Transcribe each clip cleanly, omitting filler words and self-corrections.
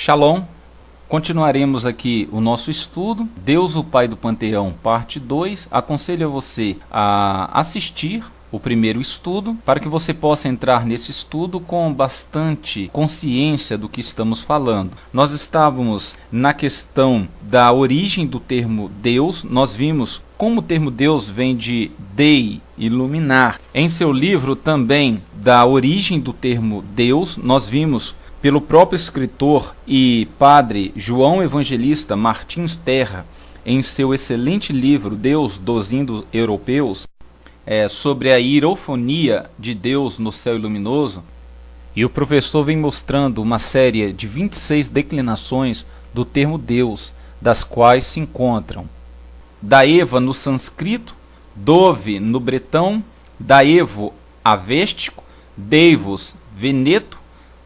Shalom, continuaremos aqui o nosso estudo, Deus o Pai do Panteão, parte 2. Aconselho a você a assistir o primeiro estudo, para que você possa entrar nesse estudo com bastante consciência do que estamos falando. Nós estávamos na questão da origem do termo Deus. Nós vimos como o termo Deus vem de Dei, iluminar. Em seu livro também, da origem do termo Deus, nós vimos pelo próprio escritor e padre João Evangelista Martins Terra, em seu excelente livro Deus dos Indo-Europeus, sobre a hierofonia de Deus no céu luminoso. E o professor vem mostrando uma série de 26 declinações do termo Deus, das quais se encontram Daeva no sânscrito, Dove no bretão, Daevo avêstico, Deivos veneto,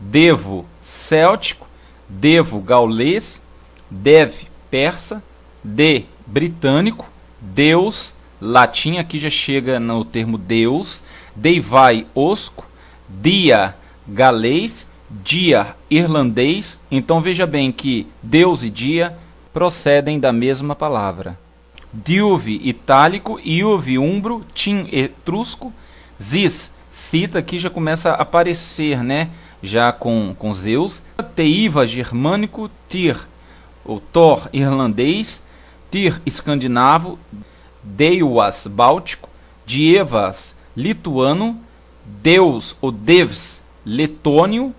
Devo céltico, Devo gaulês, Dev persa, De britânico, Deus latim, aqui já chega no termo Deus, Deivai osco, Dia galês, Dia irlandês. Então veja bem que Deus e dia procedem da mesma palavra. Diuvi itálico, Iuvi umbro, Tim etrusco, Zis cita, aqui já começa a aparecer, né? Já com Zeus. Teiva germânico, Tyr, o Thor irlandês, Tyr escandinavo, Deuas báltico, Dievas lituano, Deus ou Devs letônio,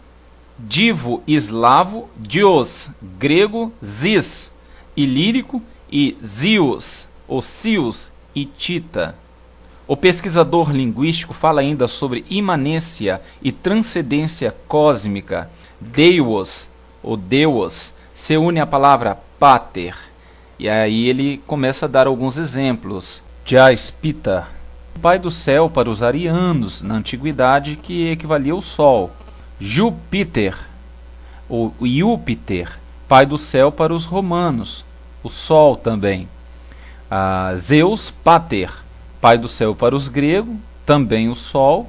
Divo eslavo, Dios grego, Zis ilírico e Zios ou Cius hitita. O pesquisador linguístico fala ainda sobre imanência e transcendência cósmica. Deus ou Deus se une à palavra pater. E aí ele começa a dar alguns exemplos. Jaspita, pai do céu para os arianos, na antiguidade, que equivalia ao sol. Júpiter, ou Júpiter, pai do céu para os romanos, o sol também. Zeus pater, pai do céu para os gregos, também o sol.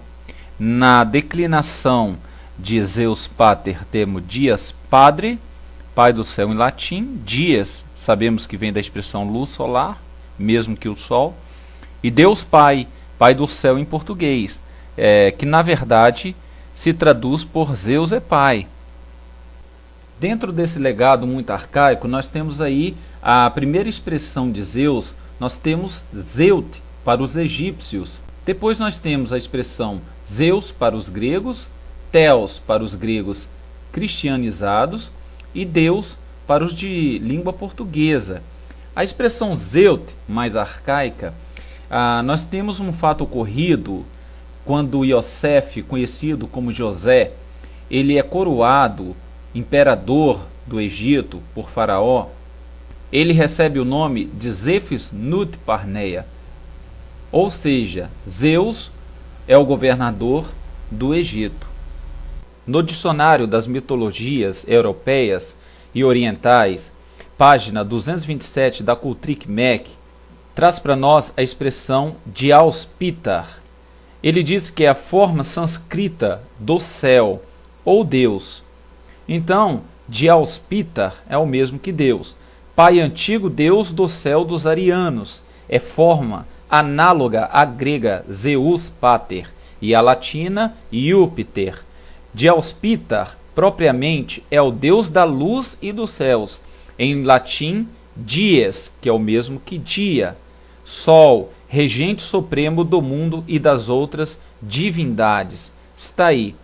Na declinação de Zeus pater temos dias padre, pai do céu em latim. Dias sabemos que vem da expressão luz solar, mesmo que o sol. E Deus pai, pai do céu em português, que na verdade se traduz por Zeus é pai. Dentro desse legado muito arcaico, nós temos aí a primeira expressão de Zeus. Nós temos Zeut para os egípcios. Depois nós temos a expressão Zeus para os gregos, Theos para os gregos cristianizados e Deus para os de língua portuguesa. A expressão Zeut, mais arcaica, nós temos um fato ocorrido quando Iosef, conhecido como José, ele é coroado imperador do Egito por Faraó. Ele recebe o nome de Zephis Nut Parneia, ou seja, Zeus é o governador do Egito. No dicionário das mitologias europeias e orientais, página 227 da Kultrik Mek, traz para nós a expressão Diauspitar. Ele diz que é a forma sânscrita do céu, ou Deus. Então, Diauspitar é o mesmo que Deus. Pai antigo Deus do céu dos arianos. É forma análoga à grega Zeus pater e à latina Júpiter. Diauspitar propriamente é o Deus da luz e dos céus. Em latim, dies, que é o mesmo que dia. Sol, regente supremo do mundo e das outras divindades. Está aí,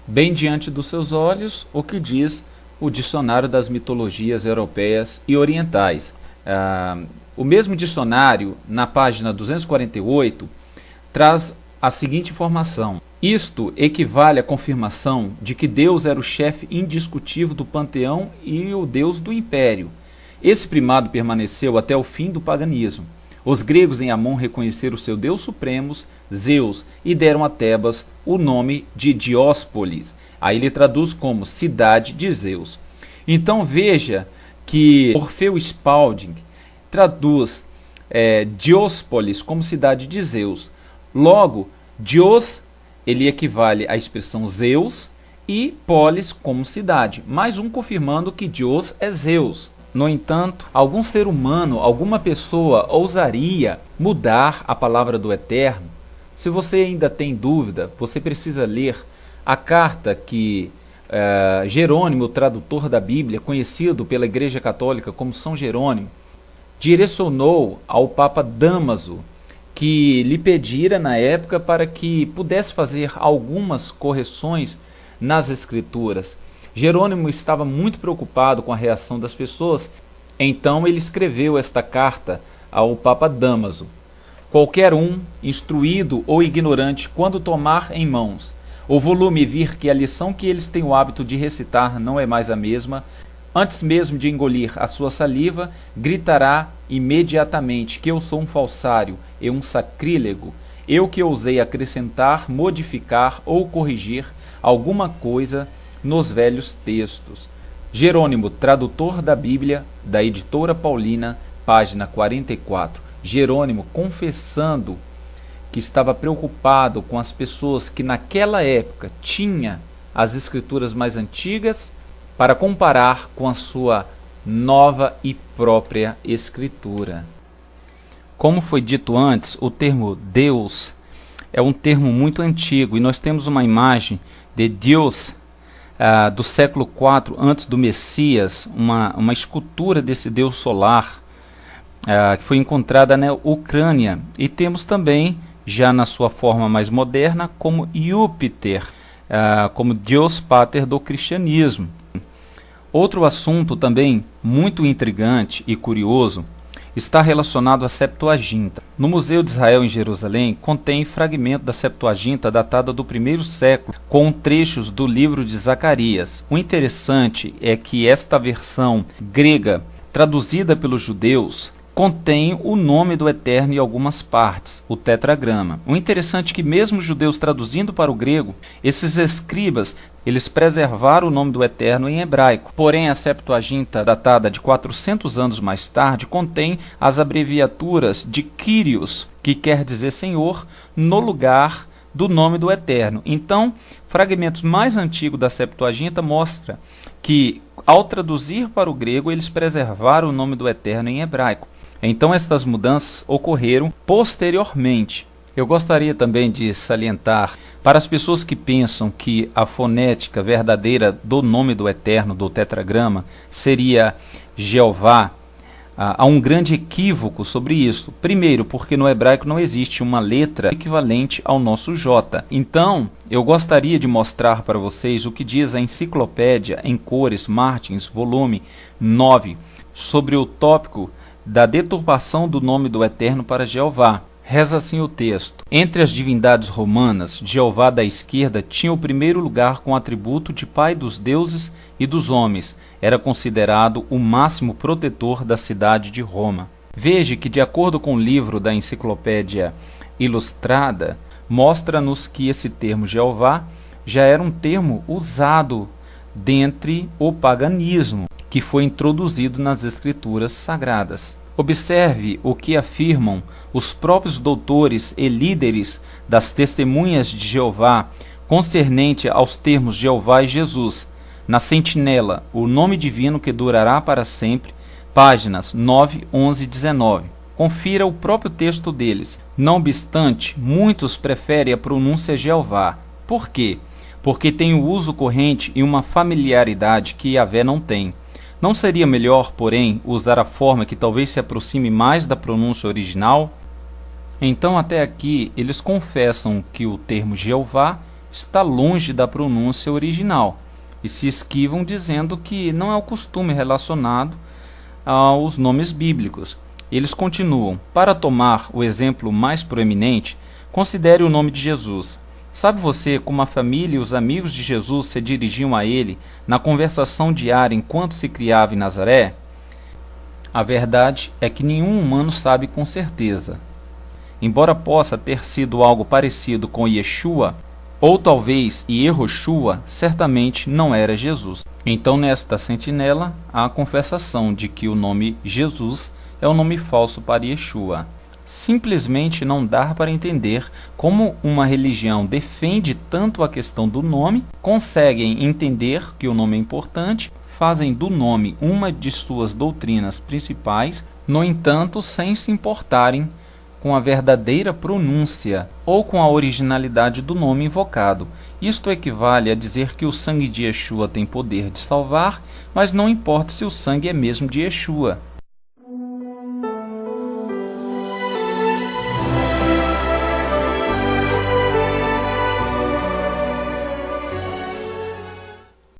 bem diante dos seus olhos, o que diz o dicionário das mitologias europeias e orientais. O mesmo dicionário, na página 248, traz a seguinte informação. Isto equivale à confirmação de que Deus era o chefe indiscutível do panteão e o Deus do império. Esse primado permaneceu até o fim do paganismo. Os gregos em Amon reconheceram seu Deus supremo, Zeus, e deram a Tebas o nome de Dióspolis. Aí ele traduz como cidade de Zeus. Então veja que Orfeu Spalding traduz Dióspolis como cidade de Zeus. Logo, Dios ele equivale à expressão Zeus e polis como cidade, mais um confirmando que Deus é Zeus. No entanto, algum ser humano, alguma pessoa ousaria mudar a palavra do Eterno? Se você ainda tem dúvida, você precisa ler a carta que Jerônimo, o tradutor da Bíblia, conhecido pela Igreja Católica como São Jerônimo, direcionou ao Papa Dámaso, que lhe pedira na época para que pudesse fazer algumas correções nas Escrituras. Jerônimo estava muito preocupado com a reação das pessoas, então ele escreveu esta carta ao Papa Dámaso. Qualquer um, instruído ou ignorante, quando tomar em mãos o volume e vir que a lição que eles têm o hábito de recitar não é mais a mesma, antes mesmo de engolir a sua saliva, gritará imediatamente que eu sou um falsário e um sacrílego, eu que ousei acrescentar, modificar ou corrigir alguma coisa nos velhos textos. Jerônimo, tradutor da Bíblia, da Editora Paulina, página 44. Jerônimo confessando que estava preocupado com as pessoas que naquela época tinha as escrituras mais antigas para comparar com a sua nova e própria escritura. Como foi dito antes, o termo Deus é um termo muito antigo e nós temos uma imagem de Deus do século IV antes do Messias, uma escultura desse Deus solar que foi encontrada na Ucrânia, e temos também já na sua forma mais moderna como Júpiter, como Deus Pater do cristianismo. Outro assunto também muito intrigante e curioso está relacionado à Septuaginta. No Museu de Israel em Jerusalém contém fragmento da Septuaginta datada do primeiro século, com trechos do livro de Zacarias. O interessante é que esta versão grega, traduzida pelos judeus, contém o nome do Eterno em algumas partes, o tetragrama. O interessante é que mesmo os judeus traduzindo para o grego, esses escribas, eles preservaram o nome do Eterno em hebraico. Porém, a Septuaginta, datada de 400 anos mais tarde, contém as abreviaturas de Kyrios, que quer dizer Senhor, no lugar do nome do Eterno. Então, fragmentos mais antigos da Septuaginta mostram que, ao traduzir para o grego, eles preservaram o nome do Eterno em hebraico. Então estas mudanças ocorreram posteriormente. Eu gostaria também de salientar para as pessoas que pensam que a fonética verdadeira do nome do Eterno, do tetragrama, seria Jeová. Há um grande equívoco sobre isso. Primeiro, porque no hebraico não existe uma letra equivalente ao nosso J. Então, eu gostaria de mostrar para vocês o que diz a Enciclopédia em Cores Martins, volume 9, sobre o tópico da deturpação do nome do Eterno para Jeová. Reza assim o texto: entre as divindades romanas, Jeová da esquerda tinha o primeiro lugar com atributo de pai dos deuses e dos homens. Era considerado o máximo protetor da cidade de Roma. Veja que, de acordo com o livro da Enciclopédia Ilustrada, mostra-nos que esse termo Jeová já era um termo usado dentre o paganismo, que foi introduzido nas escrituras sagradas. Observe o que afirmam os próprios doutores e líderes das testemunhas de Jeová concernente aos termos Jeová e Jesus. Na Sentinela, o nome divino que durará para sempre, páginas 9, 11 e 19. Confira o próprio texto deles. Não obstante, muitos preferem a pronúncia Jeová. Por quê? Porque tem o uso corrente e uma familiaridade que Yahvé não tem. Não seria melhor, porém, usar a forma que talvez se aproxime mais da pronúncia original? Então, até aqui, eles confessam que o termo Jeová está longe da pronúncia original e se esquivam dizendo que não é o costume relacionado aos nomes bíblicos. Eles continuam: para tomar o exemplo mais proeminente, considere o nome de Jesus. Sabe você como a família e os amigos de Jesus se dirigiam a ele na conversação diária enquanto se criava em Nazaré? A verdade é que nenhum humano sabe com certeza. Embora possa ter sido algo parecido com Yeshua, ou talvez Yehoshua, certamente não era Jesus. Então, nesta sentinela, há a confessação de que o nome Jesus é um nome falso para Yeshua. Simplesmente não dá para entender como uma religião defende tanto a questão do nome, conseguem entender que o nome é importante, fazem do nome uma de suas doutrinas principais, no entanto, sem se importarem com a verdadeira pronúncia ou com a originalidade do nome invocado. Isto equivale a dizer que o sangue de Yeshua tem poder de salvar, mas não importa se o sangue é mesmo de Yeshua.